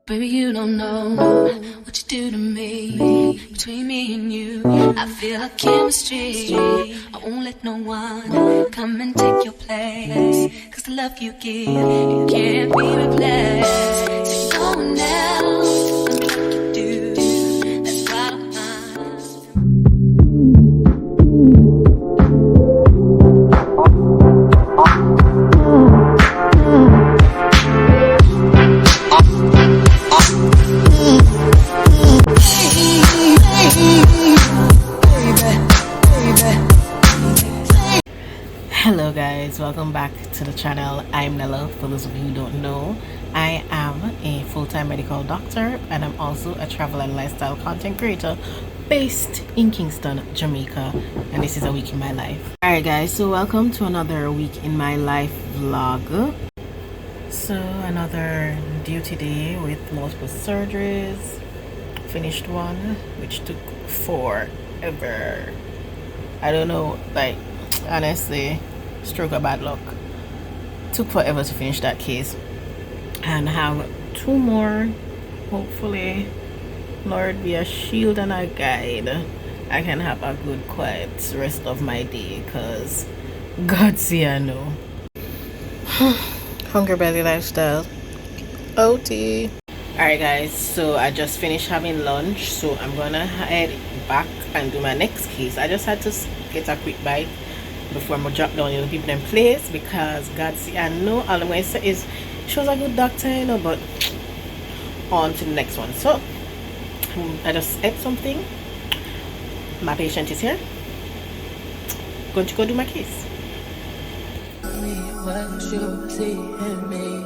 Baby, you don't know what you do to me. Between me and you, I feel a chemistry. I won't let no one come and take your place. Cause the love you give, it can't be replaced. There's no one else can do like you do. That's why I don't mind. Hello guys, welcome back to the channel. I'm Nella. For those of you who don't know, I am a full-time medical doctor and I'm also a travel and lifestyle content creator based in Kingston, Jamaica, and this is a week in my life. Alright guys, so welcome to another week in my life vlog. So another duty day with multiple surgeries. Finished one which took forever. I don't know, like honestly, stroke of bad luck. Took forever to finish that case, and have two more. Hopefully, Lord be a shield and a guide. I can have a good quiet rest of my day, cause God see I know. Hunger belly lifestyle. OT. Alright guys, so I just finished having lunch, so I'm gonna head back and do my next case. I just had to get a quick bite before I drop down in the people in place, because God see I know all I'm going to say is she was a good doctor, you know, but on to the next one. So I just ate something. My patient is here. Going to go do my case. What you see in me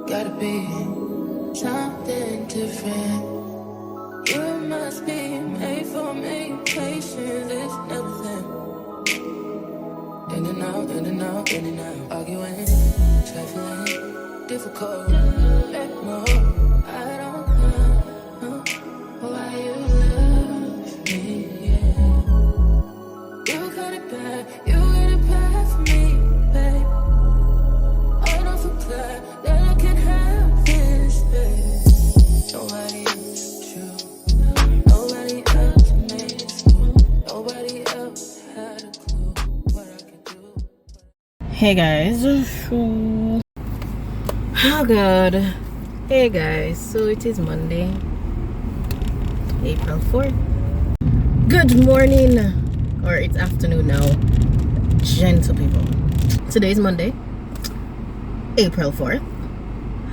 gotta be something different. You must be made for me. Patience is nothing. In and out, in and out, in and out. Arguing, trifling, difficult. Let go. I don't know why you love me. Yeah. You got it bad. You got it bad for me, babe. I don't feel glad that I can have this, babe. Nobody else true. Nobody else makes me. Nobody else had a clue what I could do. Hey guys. Oh god. Hey guys, so it is Monday, April 4th. Good morning, or it's afternoon now, gentle people. Today is Monday, April 4th.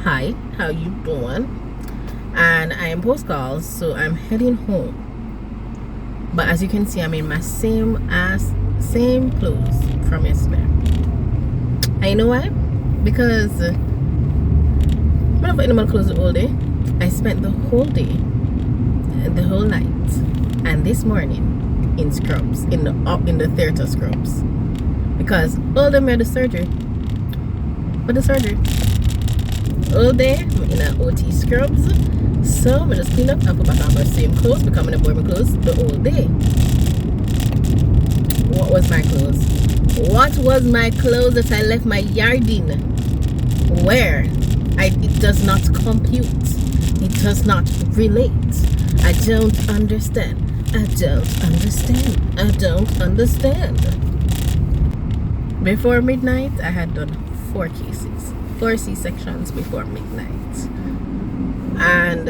Hi, how you doing? And I am post calls, so I'm heading home. But as you can see, I'm in my same clothes from yesterday. And you know why? Because I'm in my clothes all day. I spent the whole day, the whole night, and this morning in scrubs, in the theater scrubs, because all them had the surgery. But the surgery all day in a OT scrubs, so I just clean up and put back on my same clothes, becoming a boy my clothes the whole day. What was my clothes? What was my clothes that I left my yard in? Where? It does not compute. It does not relate. I don't understand. I don't understand. I don't understand. Before midnight, I had done 4 cases. 4 C-sections before midnight. And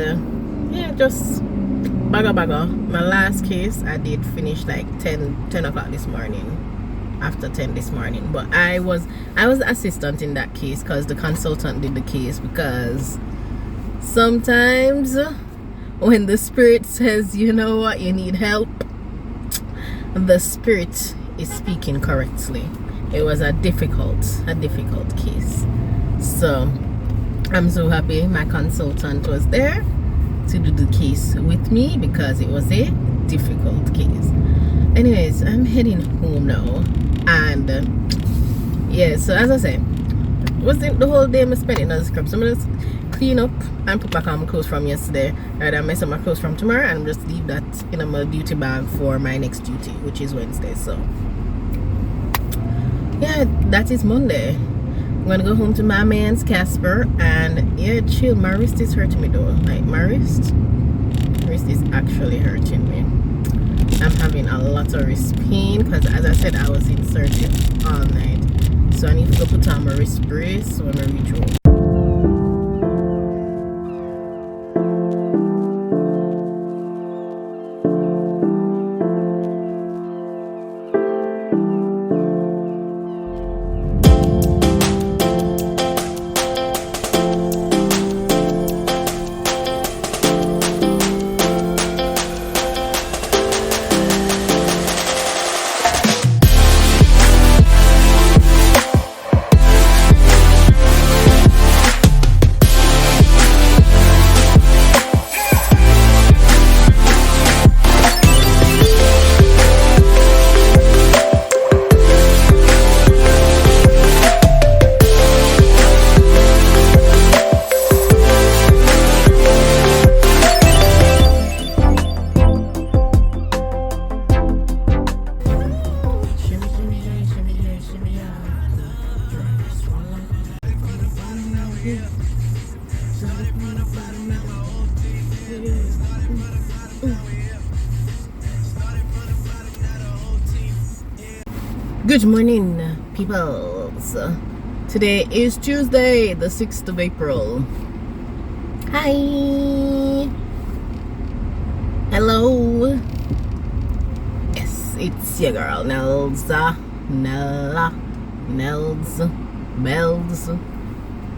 yeah, just bagga. My last case, I did finish like 10 o'clock this morning. After 10 this morning, but I was the assistant in that case because the consultant did the case, because sometimes when the spirit says, you know what, you need help, the spirit is speaking correctly. It was a difficult case, so I'm so happy my consultant was there to do the case with me, because it was a difficult case. Anyways, I'm heading home now, and yeah, so as I say, wasn't the whole day I spent in the scrub, so I'm just clean up and put back on my clothes from yesterday, rather than mess up my clothes from tomorrow, and just leave that in my duty bag for my next duty, which is Wednesday. So yeah, that is Monday. gonna go home to my man's Casper and yeah, chill. My wrist is hurting me though. Like my wrist is actually hurting me. I'm having a lot of wrist pain because as I said, I was in surgery all night. So I need to go put on my wrist brace when I reach home. Good morning, people. Today is Tuesday, the 6th of April. Hi. Hello. Yes, it's your girl, Nella. Bells.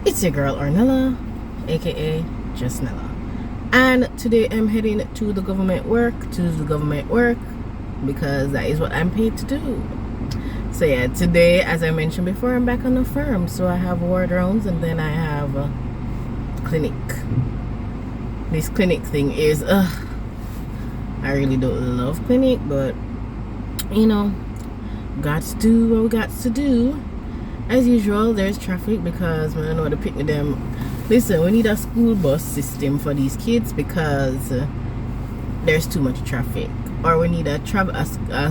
It's your girl, Nella, aka just Nella. And today I'm heading to the government work, because that is what I'm paid to do. So yeah, today, as I mentioned before, I'm back on the farm. So I have ward rounds and then I have a clinic. This clinic thing is, I really don't love clinic, but you know, got to do what we got to do. As usual, there's traffic because I don't know how to pick them. Listen, we need a school bus system for these kids because there's too much traffic. Or we need a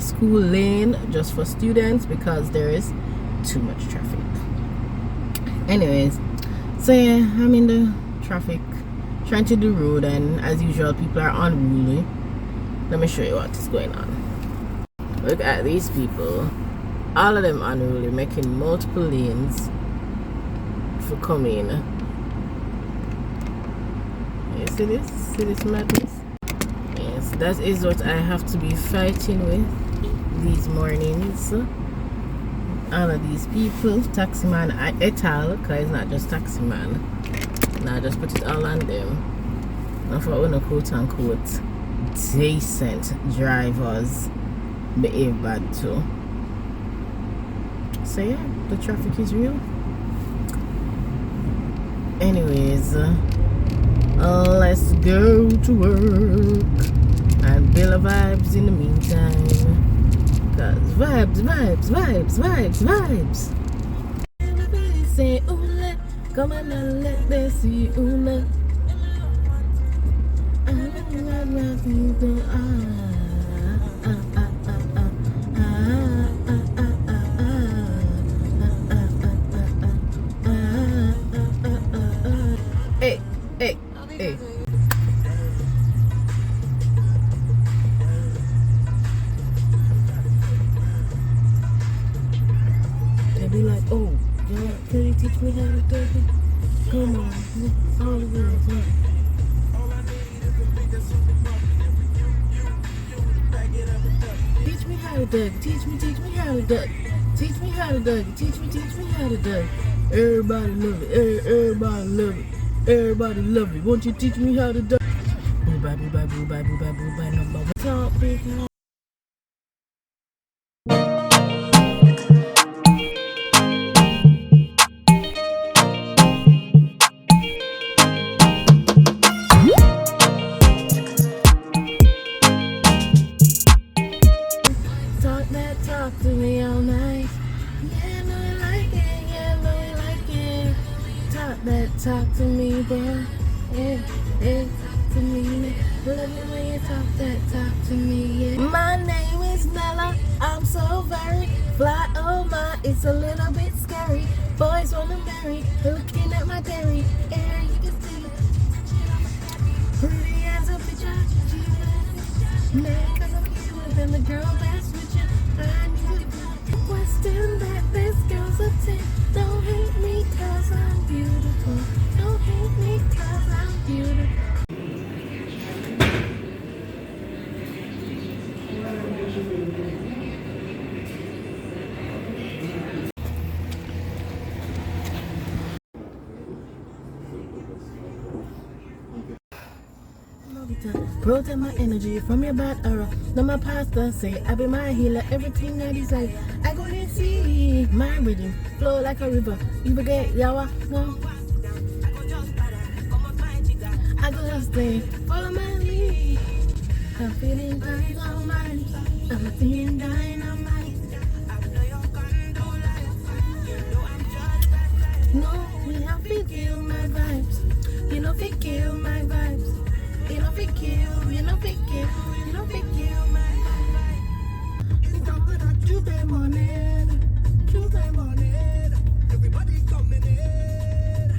school lane just for students because there is too much traffic. Anyways, so yeah, I'm in the traffic trying to do road, and as usual people are unruly. Let me show you what is going on. Look at these people, all of them unruly, making multiple lanes for coming. You see this madness? Yes, that is what I have to be fighting with these mornings. All of these people, taximan et al, because it's not just taximan. Now just put it all on them. Now for one quote unquote decent drivers behave bad too. So yeah, the traffic is real. Anyways, let's go to work and build a vibes in the meantime. Cause vibes. Everybody say ooh, come on and let me see ooh. I love my people. Hey. They be like, oh, yeah, can you teach me how to do it? Come on, all the rules, huh? Teach me how to duck. Teach me how to duck. Teach me how to duck. Teach me how to duck. Everybody love it. Everybody love it. Everybody love it. Won't you teach me how to duck? Boo bye, number one. Talk big. Talk to me all night. Yeah, no, you like it. Talk to me, boy. Yeah, to me. Love it when you talk to me, yeah. My name is Nella. I'm so very fly. Oh my, it's a little bit scary. Boys wanna marry, looking at my dairy. Air, you can see it. Pretty as a picture. Cause I'm cute and the girl that's with you. I need to question that this girl's a 10. Don't hate me cause I'm beautiful. Don't hate me cause I'm beautiful. Protect my energy from your bad aura. Now my pastor say I be my healer. Everything I desire, I go to see my rhythm flow like a river. You forget yawa no. I go just stay follow my lead. I'm feeling dynamite. I'm feeling dynamite. No, we have to kill my vibes. You know, we kill my vibes. You know, we kill, you know, we kill, you know, we kill my vibes. We don't put a Tuesday morning. Everybody coming in.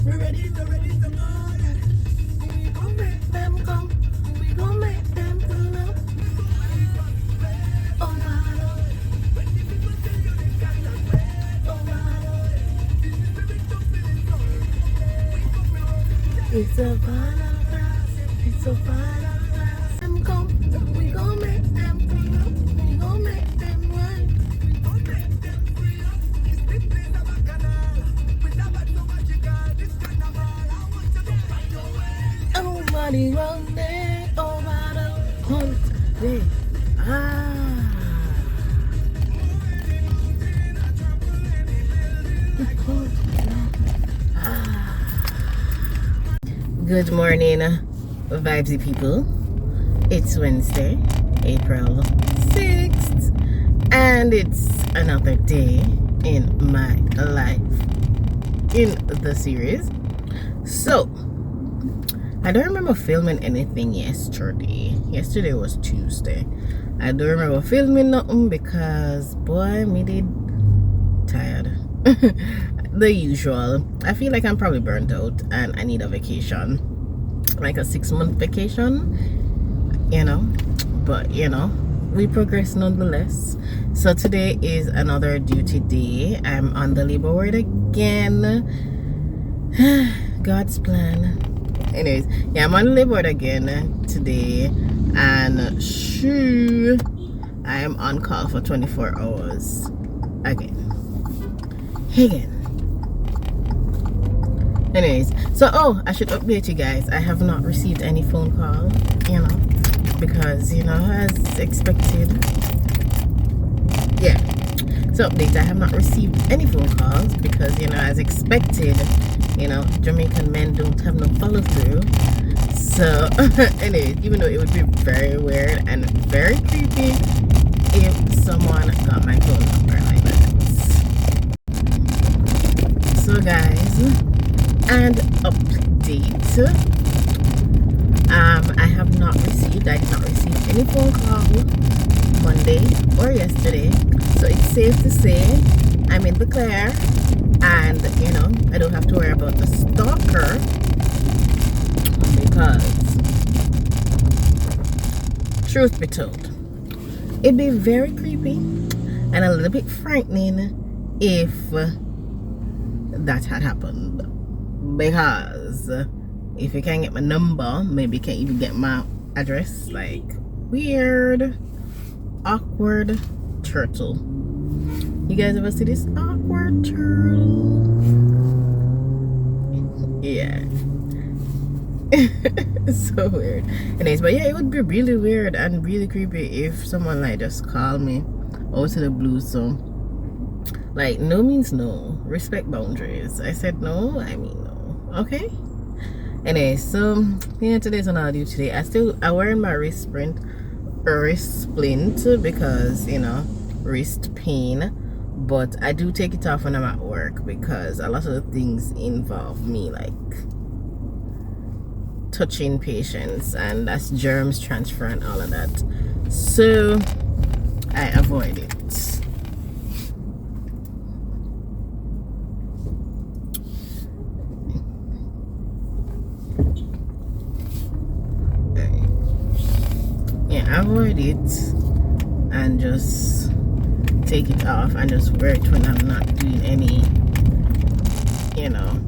We're ready to go. We gon' make them come. We gon' make them pull up. Oh, my Lord. Oh, my Lord. It's a final class. It's a final class. Them come. We gon' make them pull up. We gon' make them run. We gon' make them free up. It's the place of a canal. With a bad so magical. This carnival. I want you to find your way. Everybody run there. Oh, my Lord. Hunt there. Good morning, vibesy people. It's Wednesday, April 6th, and it's another day in my life in the series. So, I don't remember filming anything yesterday. Yesterday was Tuesday. I don't remember filming nothing because, boy, me did tired. The usual. I feel like I'm probably burnt out and I need a vacation, like a 6-month vacation, you know. But you know, we progress nonetheless. So today is another duty day. I'm on the labor ward again. God's plan. Anyways, yeah, I'm on the labor ward again today, and shoo, I am on call for 24 hours again. Anyways, so I should update you guys. I have not received any phone call, you know, because, you know, as expected. Yeah. So update, I have not received any phone calls because, you know, as expected, you know, Jamaican men don't have no follow through. So anyways, even though it would be very weird and very creepy if someone got my phone number like that. So guys, and update, I did not receive any phone call Monday or yesterday, so it's safe to say I'm in the clear, and you know, I don't have to worry about the stalker, because truth be told, it'd be very creepy and a little bit frightening if that had happened, because if you can't get my number, maybe you can't even get my address. Like, weird, awkward turtle. You guys ever see this awkward turtle? Yeah. So weird. Anyways, but yeah, it would be really weird and really creepy if someone like just called me out of the blue. So like, no means no. Respect boundaries. I said no, I mean no. Okay? Anyway, so yeah, today's another day today. I wearing my wrist splint because, you know, wrist pain. But I do take it off when I'm at work because a lot of the things involve me like touching patients, and that's germs transfer and all of that. So I avoid it. avoid it and just take it off and just wear it when I'm not doing any, you know,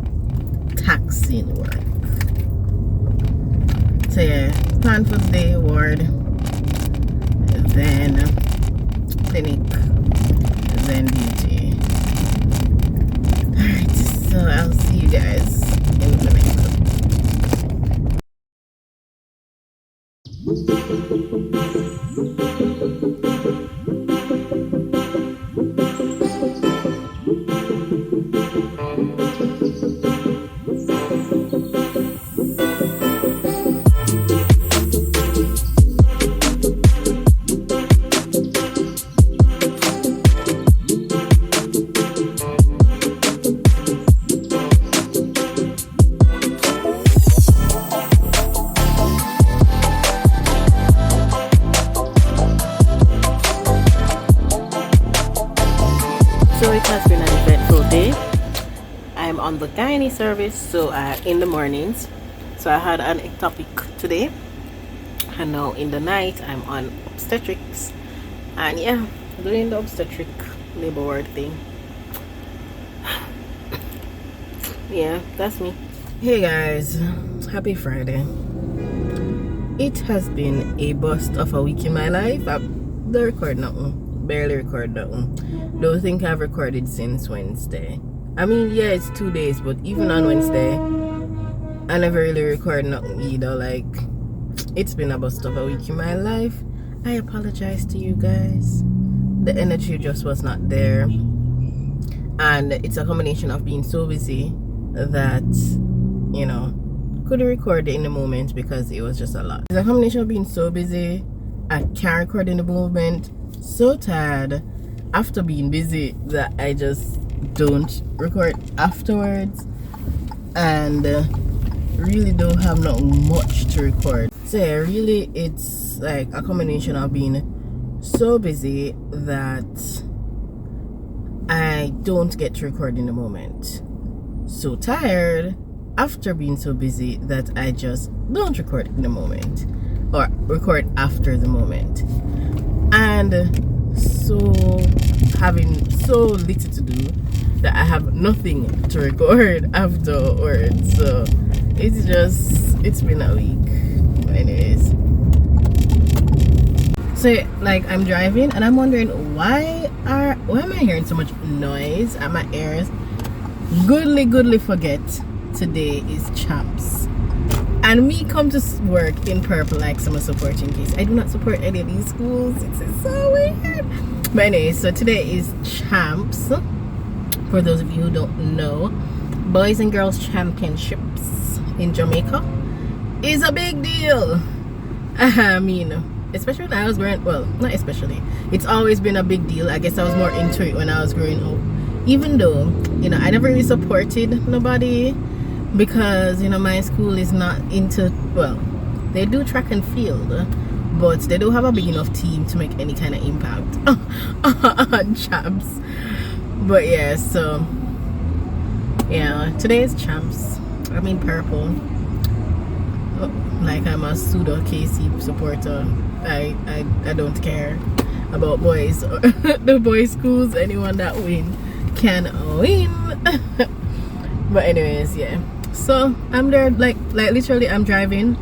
taxing work. So yeah, plan for the day, ward, then clinic, then beauty. Alright, so I'll see you guys in the next one. So it has been an eventful day. I'm on the gynae service, so in the mornings. So I had an ectopic today, and now in the night I'm on obstetrics, and yeah, doing the obstetric labor ward thing. Yeah, that's me. Hey guys, happy Friday. It has been a bust of a week in my life. I don't record nothing, barely record nothing. Don't think I've recorded since Wednesday. I mean, yeah, it's 2 days, but even on Wednesday, I never really record nothing either. Like, it's been a bust of a week in my life. I apologize to you guys. The energy just was not there, and it's a combination of being so busy that, you know, couldn't record in the moment because it was just a lot. It's a combination of being so busy, I can't record in the moment, so tired after being busy that I just don't record afterwards, and really don't have not much to record. So yeah, really it's like a combination of being so busy that I don't get to record in the moment, so tired after being so busy that I just don't record in the moment or record after the moment, and so having so little to do that I have nothing to record afterwards. So it's been a week. Anyways, so like I'm driving and I'm wondering why am I hearing so much noise at my ears. Goodly forget today is champs, and me come to work in purple like summer supporting case. I do not support any of these schools. It's so weird. But anyway, so today is champs. For those of you who don't know, boys and girls championships in Jamaica is a big deal. I mean, especially when I was growing, well, not especially, it's always been a big deal. I guess I was more into it when I was growing up, even though, you know, I never really supported nobody because, you know, my school is not into, well, they do track and field, but they don't have a big enough team to make any kind of impact on champs. But yeah, so yeah, today is champs. I mean purple. Like I'm a pseudo KC supporter. I don't care about boys or the boys schools. Anyone that win can win. But anyways, yeah. So I'm there, like literally I'm driving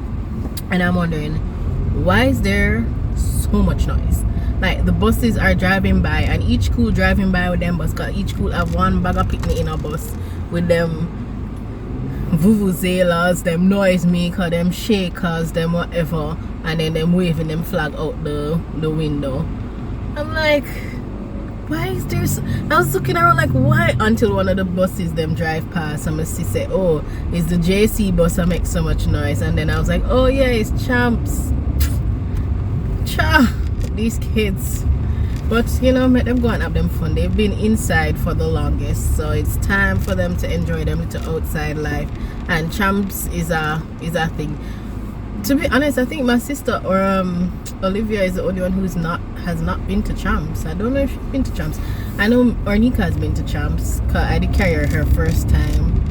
and I'm wondering why is there so much noise. Like the buses are driving by, and each school driving by with them bus, cause each school have one bag of picnic in a bus with them vuvuzelas, them noise makers, them shakers, them whatever, and then them waving them flag out the window. I'm like, why is there I was looking around like why, until one of the buses them drive past and my sister say, oh, it's the JC bus that makes so much noise, and then I was like, oh yeah, it's champs. Cha, these kids. But you know, let them go and have them fun. They've been inside for the longest, so it's time for them to enjoy them little outside life, and champs is a thing. To be honest, I think my sister or Olivia is the only one has not been to champs. I don't know if she's been to champs. I know Ornika has been to champs because I did carry her first time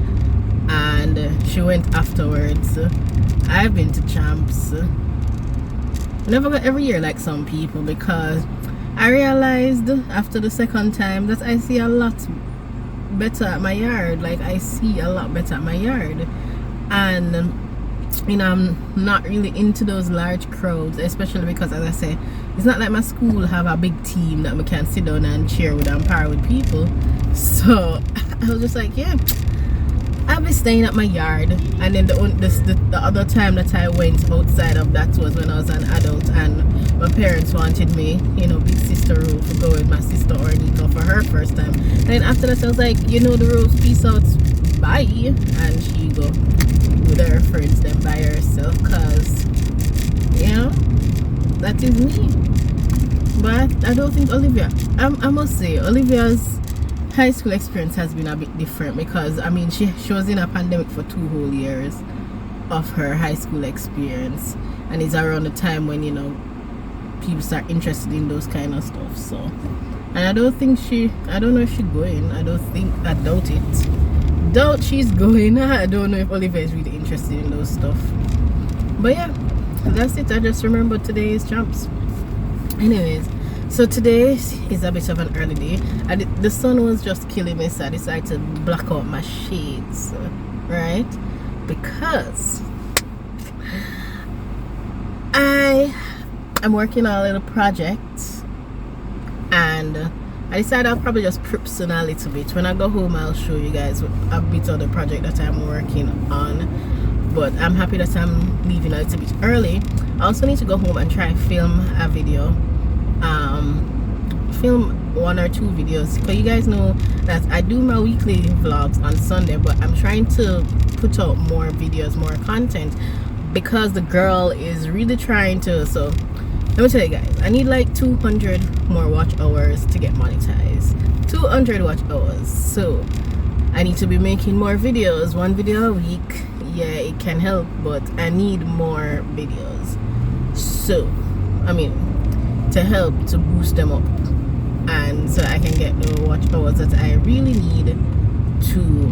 and she went afterwards. I've been to champs. never go every year like some people, because I realized after the second time that I see a lot better at my yard. Like, I see a lot better at my yard. And you know, I'm not really into those large crowds, especially because, as I say, it's not like my school have a big team that we can sit down and cheer with and par with people. So I was just like, yeah, I'll be staying at my yard. And then the other time that I went outside of that was when I was an adult and my parents wanted me, you know, big sister rule, to go with my sister or Nico for her first time. And then after that I was like, you know the rules, peace out, bye. And she go with her friends then by herself, cause you know that is me. But I don't think Olivia, I must say Olivia's high school experience has been a bit different, because I mean she was in a pandemic for 2 whole years of her high school experience, and it's around the time when, you know, people start interested in those kind of stuff. So, and I don't know if she's going. I doubt it. Doubt she's going. I don't know if Olivia is really interested in those stuff. But yeah, that's it. I just remembered today is Champs. Anyways, so today is a bit of an early day. The sun was just killing me, so I decided to block out my shades, right? Because I am working on a little project, and I decided I'll probably just prep soon a little bit. When I go home, I'll show you guys a bit of the project that I'm working on. But I'm happy that I'm leaving a little bit early. I also need to go home and try and film a video. Film 1 or 2 videos, because you guys know that I do my weekly vlogs on Sunday, but I'm trying to put out more videos, more content, because the girl is really trying to. So let me tell you guys, I need like 200 more watch hours to get monetized. 200 watch hours. So I need to be making more videos, 1 video a week. Yeah, it can help, but I need more videos. So I mean, to help to boost them up, and so I can get the watch hours that I really need to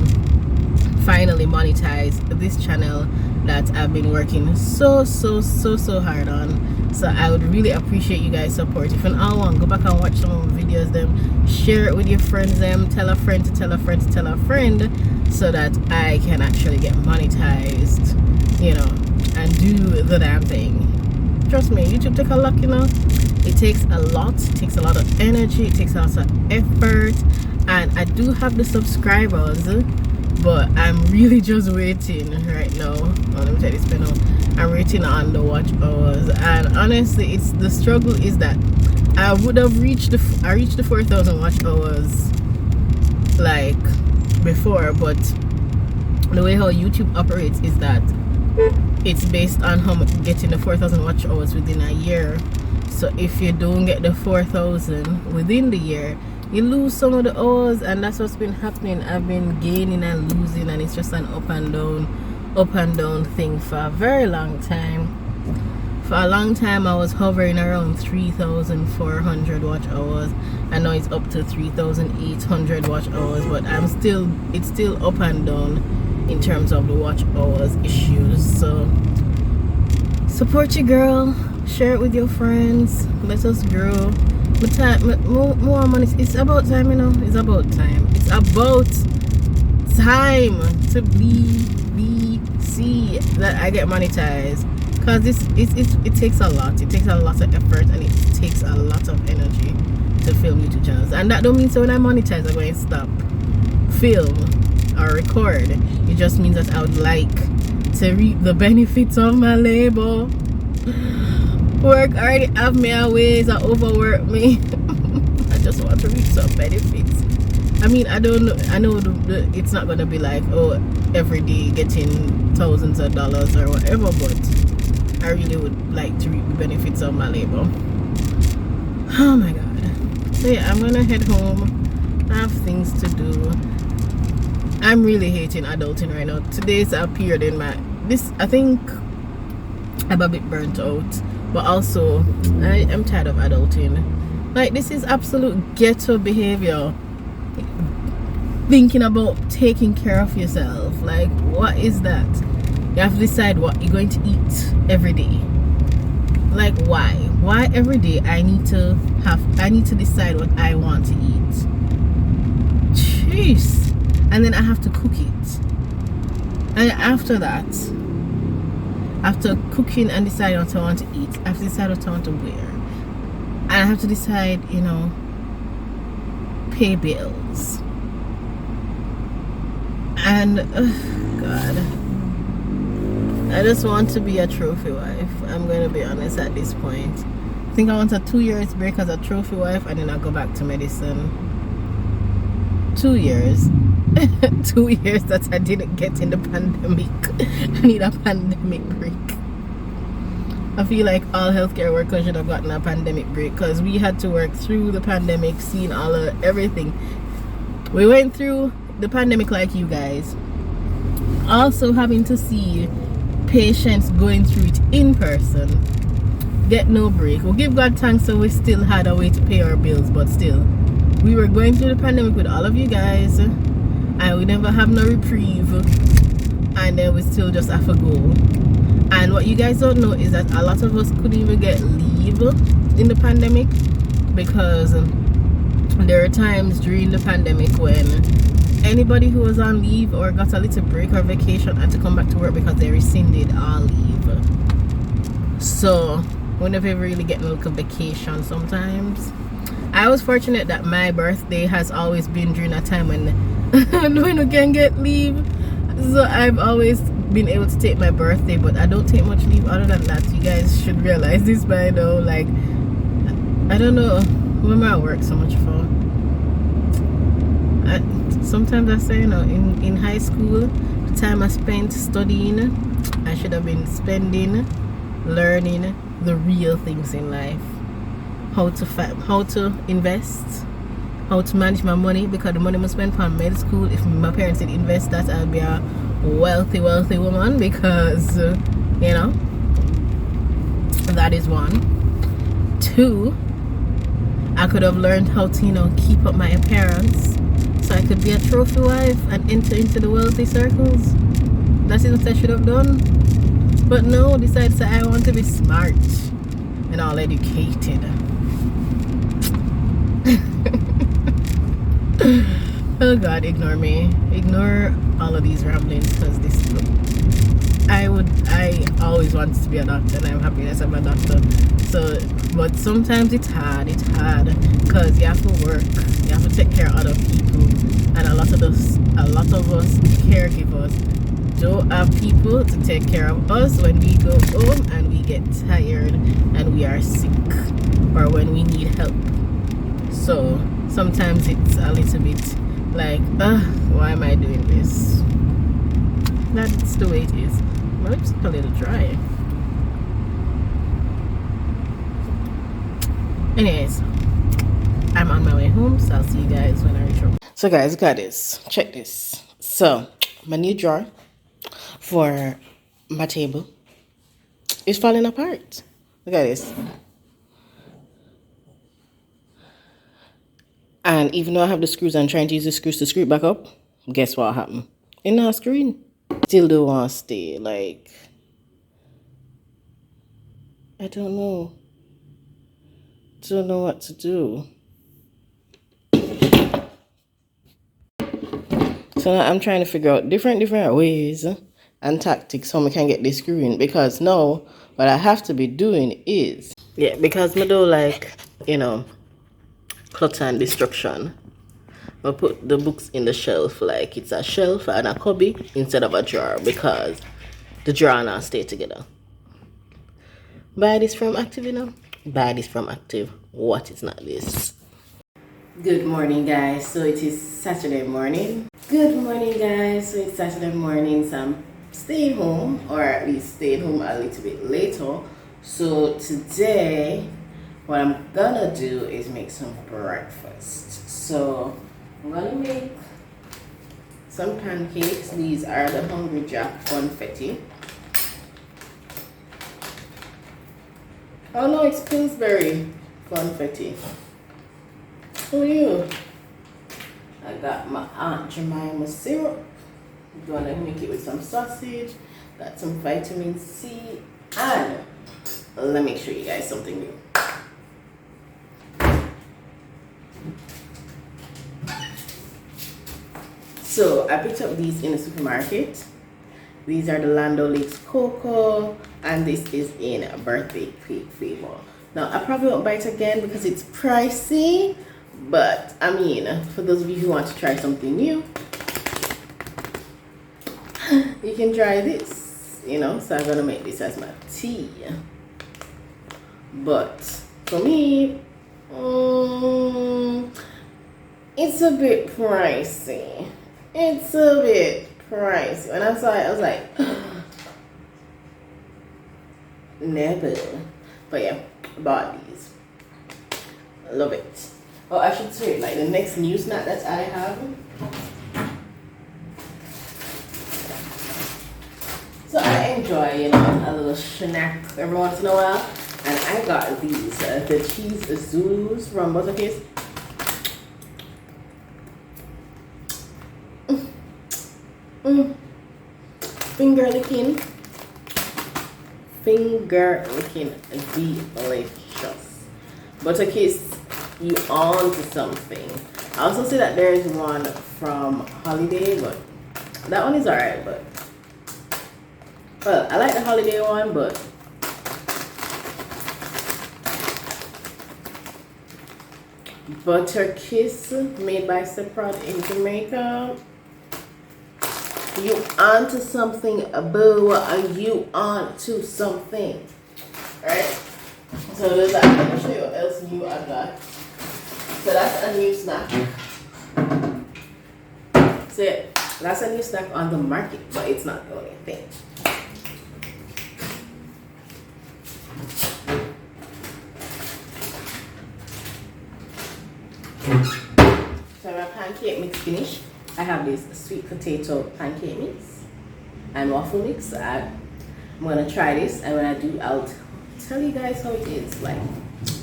finally monetize this channel that I've been working so hard on. So I would really appreciate you guys' support. If you all want, go back and watch some of the videos, them share it with your friends, them tell a friend to tell a friend to tell a friend, so that I can actually get monetized, you know, and do the damn thing. Trust me, YouTube take a lot, you know. It takes a lot. It takes a lot of energy. It takes a lot of effort. And I do have the subscribers, but I'm really just waiting right now. Oh, let me tell you this now. I'm waiting on the watch hours. And honestly, it's the struggle is that I would have reached the 4,000 watch hours like before, but the way how YouTube operates is that it's based on how much getting the 4,000 watch hours within a year. So if you don't get the 4,000 within the year, you lose some of the hours, and that's what's been happening. I've been gaining and losing, and it's just an up and down thing for a very long time. For a long time I was hovering around 3,400 watch hours, and now it's up to 3,800 watch hours, but it's still up and down in terms of the watch hours issues. So support your girl, share it with your friends, let us grow. More money. It's about time, you know. It's about time to see that I get monetized, because it takes a lot. It takes a lot of effort, and it takes a lot of energy to film YouTube channels. And that don't mean so when I monetize I'm going to stop film or record. It just means that I would like to reap the benefits of my labor. Work already have me a ways, I overwork me. I just want to reap some benefits. I mean, I don't know, I know it's not gonna be like, oh, every day getting thousands of dollars or whatever, but I really would like to reap the benefits of my labor. Oh my god. So yeah, I'm gonna head home. I have things to do. I'm really hating adulting right now. Today's a period in I think I'm a bit burnt out, but also I am tired of adulting. Like, this is absolute ghetto behavior. Thinking about taking care of yourself. Like, what is that? You have to decide what you're going to eat every day. Like, why every day I need to decide what I want to eat? Jeez. And then I have to cook it, and after that, after cooking and deciding what I want to eat, I have to decide what I want to wear, and I have to decide, pay bills. And God, I just want to be a trophy wife. I'm going to be honest at this point. I think I want a 2 years break as a trophy wife, and then I'll go back to medicine. 2 years. 2 years that I didn't get in the pandemic. I need a pandemic break. I feel like all healthcare workers should have gotten a pandemic break, because we had to work through the pandemic, seeing all of everything. We went through the pandemic like you guys. Also having to see patients going through it in person. Get no break. We'll give God thanks that we still had a way to pay our bills, but still. We were going through the pandemic with all of you guys, and we never have no reprieve, and then we still just have to go. And what you guys don't know is that a lot of us couldn't even get leave in the pandemic, because there are times during the pandemic when anybody who was on leave or got a little break or vacation had to come back to work because they rescinded all leave. So we never really get a little vacation sometimes. I was fortunate that my birthday has always been during a time when when we can get leave. So I've always been able to take my birthday, but I don't take much leave other than that. You guys should realize this by now. Like, I don't know who am I at work so much for. Sometimes I say, in high school, the time I spent studying, I should have been spending, learning the real things in life. How to invest, how to manage my money, because the money I spent on med school, if my parents did invest that, I'd be a wealthy woman, because that is one. Two, I could have learned how to keep up my appearance, so I could be a trophy wife and enter into the wealthy circles. That is what I should have done. But no, decided that I want to be smart and all educated. Oh God, ignore me. Ignore all of these ramblings, because I always wanted to be a doctor, and I'm happy that I'm a doctor. So, but sometimes it's hard because you have to work, you have to take care of other people, and a lot of us caregivers don't have people to take care of us when we go home and we get tired and we are sick, or when we need help. So sometimes it's a little bit like, why am I doing this? That's the way it is. My lips are a little dry. Anyways, I'm on my way home, so I'll see you guys when I reach home. So guys, got this. Check this. So my new drawer for my table is falling apart. Look at this. And even though I have the screws, I'm trying to use the screws to screw it back up. Guess what happened? It's not screwing. Still don't want to stay. Like, I don't know. Don't know what to do. So now I'm trying to figure out different ways and tactics how we can get this screwing. Because now what I have to be doing is, because I don't like, clutter and destruction. I'll put the books in the shelf like it's a shelf and a cubby instead of a drawer, because the drawer and I stay together. Buy this from Active, Buy this from Active. What is not this? Good morning, guys. So it is Saturday morning. Good morning, guys. So it's Saturday morning. So I'm staying home, or at least staying home a little bit later. So today, what I'm gonna do is make some breakfast. So I'm gonna make some pancakes. These are the Hungry Jack confetti. Oh no, it's Pillsbury confetti. Who are you? I got my Aunt Jemima syrup. I'm gonna make it with some sausage. Got some vitamin C and let me show you guys something new. So I picked up these in the supermarket. These are the Land O'Lakes Cocoa, and this is in a birthday cake flavor. Now I probably won't buy it again because it's pricey, but I mean, for those of you who want to try something new, you can try this, you know. So I'm gonna make this as my tea. But for me, it's a bit pricey. It's a bit pricey. When I saw it, I was like, never. But yeah, bought these. Love it. Oh, I should say, like, the next new snack that I have. So I enjoy, you know, a little snack every once in a while. And I got these, the cheese Zulus from Buttercase. Finger licking delicious. Buttercase, you on to something. I also see that there is one from Holiday, but that one is alright. But well, I like the Holiday one, but Butter Kiss made by Seprod in Jamaica. You onto something, boo. You onto something. Alright? So there's that. I'm gonna show you what else new I got. So that's a new snack. So yeah, that's a new snack on the market, but it's not the only thing. So my pancake mix finished. I have this sweet potato pancake mix and waffle mix. I'm gonna try this, and when I do, I'll tell you guys how it is. Like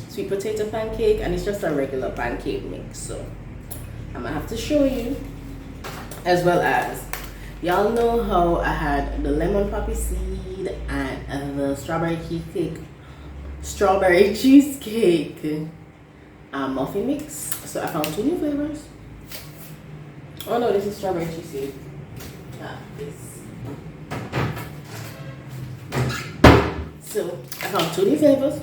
sweet potato pancake, and it's just a regular pancake mix. So I'm gonna have to show you, as well as y'all know how I had the lemon poppy seed and the strawberry cheesecake muffin mix. So I found 2 new flavors. Oh no, this is strawberry cheesecake. This. So I found 2 new flavors.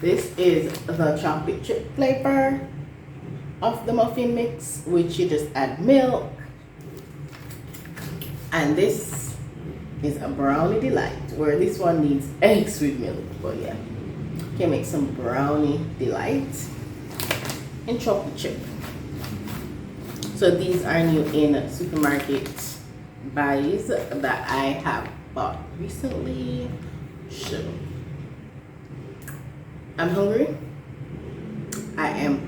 This is the chocolate chip flavor of the muffin mix, which you just add milk. And this is a brownie delight, where this one needs eggs with milk. But yeah, you can make some brownie delight in chocolate chip. So these are new in supermarket buys that I have bought recently. So I'm hungry. I am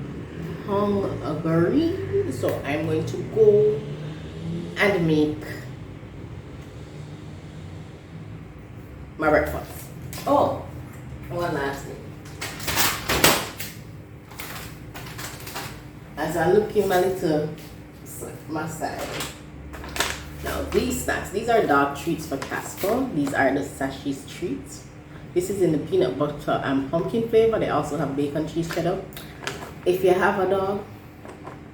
hungry. So I'm going to go and make my breakfast. Oh, one last thing. As I look in my little my side. Now these snacks, these are dog treats for Casper. These are the sachets treats. This is in the peanut butter and pumpkin flavor. They also have bacon cheese cheddar. If you have a dog,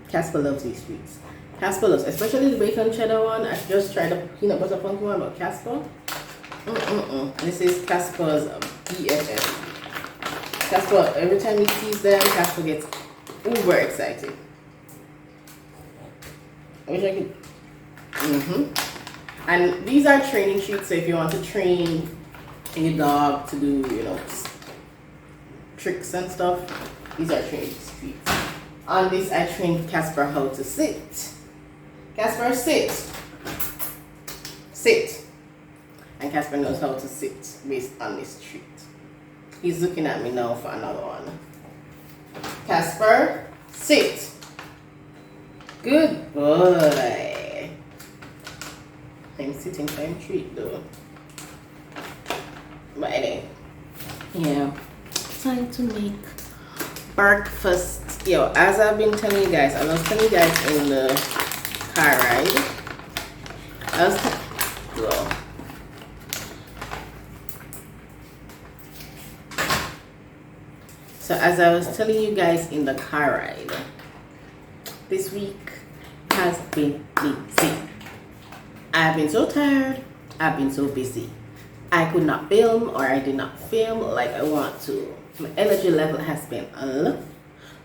Casper loves these treats. Casper loves, especially the bacon cheddar one. I just tried the peanut butter pumpkin one, but Casper, this is Casper's BFF. Casper, every time he sees them, Casper gets uber excited. I wish I could. And these are training treats, so if you want to train your dog to do, you know, tricks and stuff, these are training treats. On this, I trained Casper how to sit. Casper, sit. Sit. And Casper knows how to sit based on this treat. He's looking at me now for another one. Casper, sit. Good boy. I'm sitting for him treat though. But anyway, yeah, time to make breakfast. Yo, as I've been telling you guys, I was telling you guys in the car ride. So as I was telling you guys in the car ride, this week has been busy. I've been so tired, I've been so busy. I could not film, or I did not film like I want to. My energy level has been low.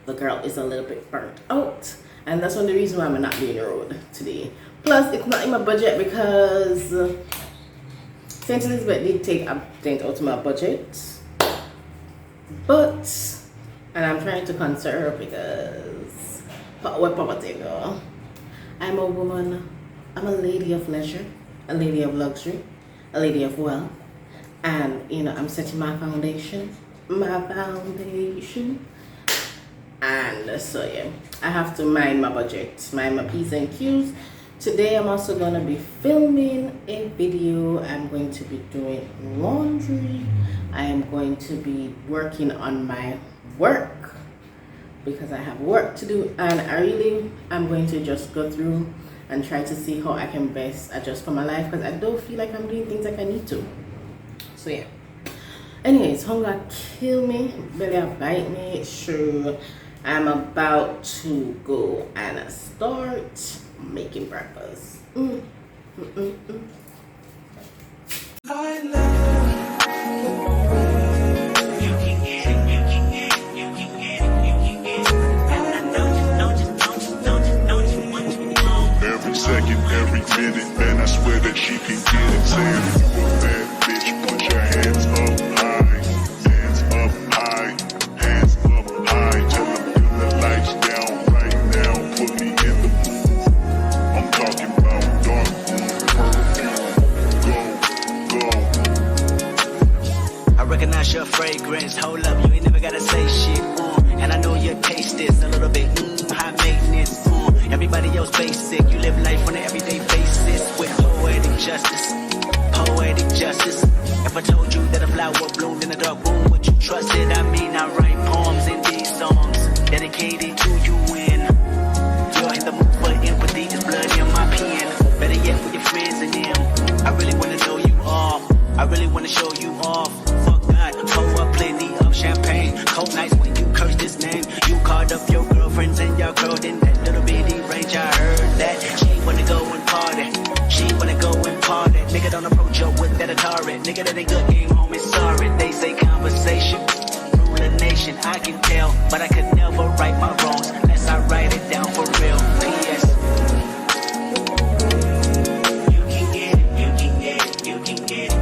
The girl is a little bit burnt out, and that's one of the reasons why I'm not doing the road today. Plus, it's not in my budget because St. Elizabeth did take a dent out of my budget. But, and I'm trying to conserve because what poverty go. I'm a woman, I'm a lady of leisure, a lady of luxury, a lady of wealth, and you know, I'm setting my foundation, and so yeah, I have to mind my budget, mind my P's and Q's. Today I'm also going to be filming a video. I'm going to be doing laundry. I am going to be working on my work because I have work to do, and I'm going to just go through and try to see how I can best adjust for my life because I don't feel like I'm doing things like I need to. So yeah. Anyways, hunger kill me, belly bite me. Sure, I'm about to go and start making breakfast. Every second, every minute, man, I swear that she can get it. Saying, bad bitch, put your hands up high, hands up high, hands up high. Tell them turn the lights down right now, put me in the mood. I'm talking about dark perfume, go. I recognize your fragrance, hold up, you ain't never gotta say shit, and I know your taste is a little bit, high maintenance, everybody else basic, you live life on an everyday basis, with poetic justice, poetic justice. If I told you that a flower bloomed in a dark room, would you trust it? I mean, I write poems in these songs, dedicated to you when you're in the mood for empathy, there's blood in my pen, better yet with your friends and them, I really wanna know you all, I really wanna show you off. Fuck God, pour up plenty of champagne. Cold nights when you curse this name. You called up your girlfriends and y'all curled in that little bitty range. I heard that she wanna go and party. She wanna go and party. Nigga don't approach her with that Atari. Nigga that ain't good game home is sorry. They say conversation rule a nation. I can tell, but I could never right my wrongs unless I write it down for real. P.S. You can get it, you can get it, you can get it.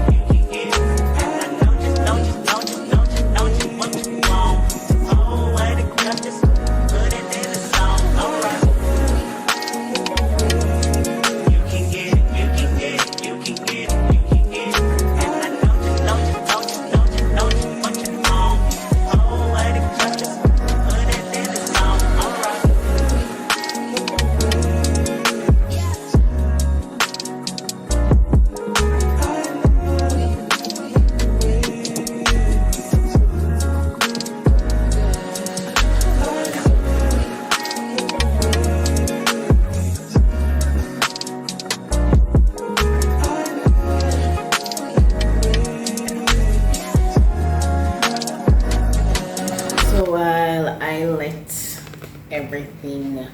Everything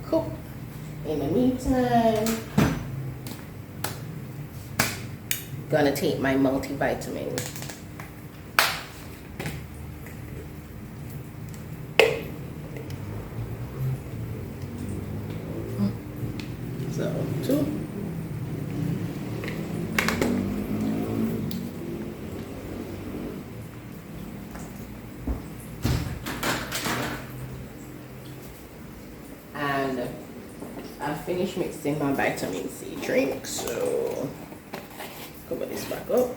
cook. In the meantime, gonna take my multivitamin. So 2. I finished mixing my vitamin C drink, so cover this back up.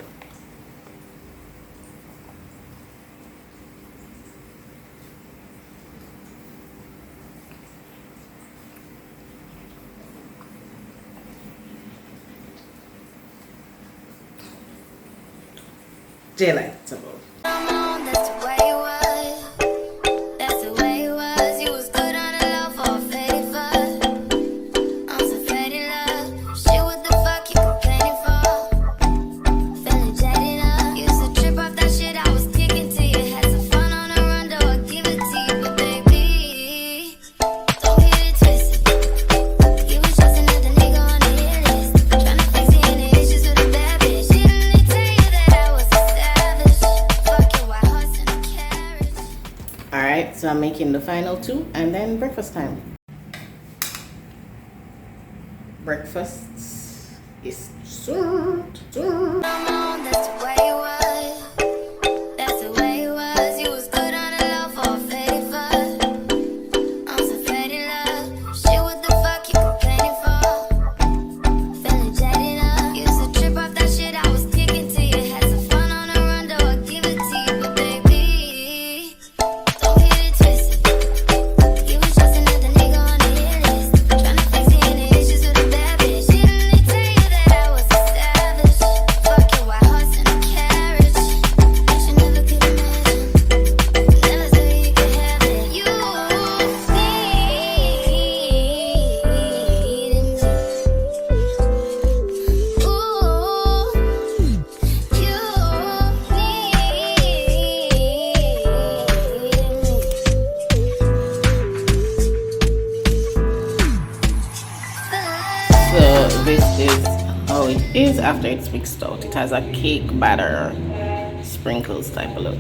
Delightful. Feeling jaded up, used to trip off that shit I was kicking to you. Had some fun on the run, though So I'm making the final two and then breakfast time. Breakfast is served. That's the way it was. That's the way it was. You was good on the low for a favor. I'm so fed in love. Shit, what the fuck you complaining for? Feeling jaded up. Used to trip off that shit I was kicking to you. Had some fun on the run, though I give it to you. But baby, don't get it twisted. You was just another nigga on the hit list. Tryna fix any issues with a bad bitch. Didn't they tell you that I was a savage? Fuck your white horse and a carriage. But you never could imagine. Never said you could have it. You needed me. So this is how it is after it's mixed out. It has a cake batter, sprinkles type of look.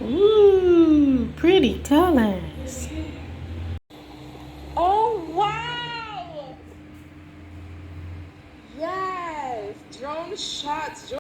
Ooh, pretty colors. Oh wow! Yes, drone shots.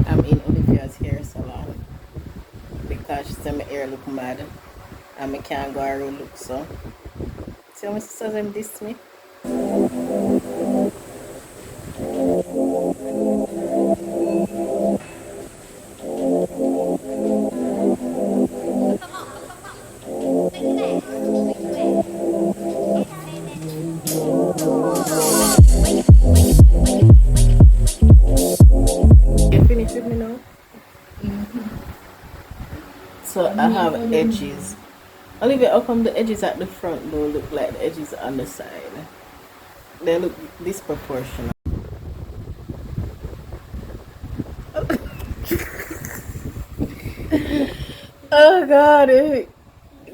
I'm in Olivia's hair salon because she said my hair look mad and I can't go around look so. See how my sisters them diss me? You finished with me now? So I have edges. Olivia, how come the edges at the front don't look like the edges on the side? They look disproportionate. Oh god,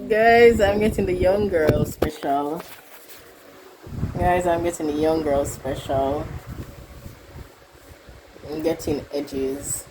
guys, I'm getting the young girl special. Guys, I'm getting the young girl special. I'm getting edges.